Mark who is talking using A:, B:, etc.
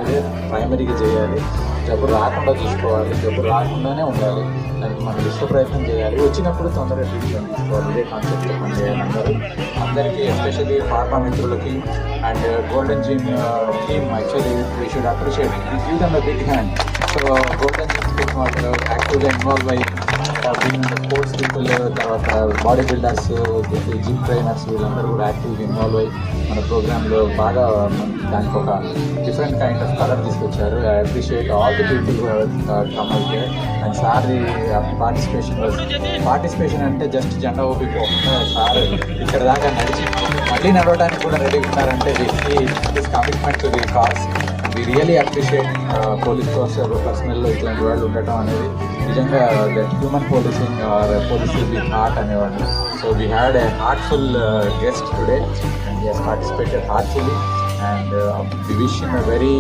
A: అనేది ప్రైమరీగా చేయాలి. జబ్బు రాకుండా చూసుకోవాలి, జబ్బు రాకుండానే ఉండాలి, దానికి మనం విశ్వ ప్రయత్నం చేయాలి, వచ్చినప్పుడు తొందరగా ట్రీట్మెంట్ తీసుకోవాలి. ఇదే కాన్సెప్ట్ పనిచేయాలి అందరికీ, ఎస్పెషల్లీ ఫార్మా మిత్రులకి and golden gym team. Actually we should appreciate, give them a big hand. So golden gym team వాళ్ళు యాక్టివ్గా ఇన్వాల్వ్ అయ్యి స్పోర్ట్స్ పీపుల్, తర్వాత బాడీ బిల్డర్స్, జిమ్ ట్రైనర్స్ వీళ్ళందరూ కూడా యాక్టివ్గా ఇన్వాల్వ్ అయ్యి మన ప్రోగ్రాంలో బాగా దానికి ఒక డిఫరెంట్ కైండ్ ఆఫ్ కలర్ తీసుకొచ్చారు. I appreciate all the people come out here and sir the participation అంటే జస్ట్ జెండా ఊపిపోకుండా సార్ ఇక్కడ దాకా నడిచి మళ్ళీ నడవడానికి కూడా రెడీ ఉన్నారంటే this commitment to the cause. We really appreciate police పర్సనల్లో ఇట్లాంటి వాళ్ళు ఉండటం అనేది నిజంగా human policing or policing with heart అనేవాళ్ళు. So we had a heartful guest today and he has participated heartfully and we wish him a very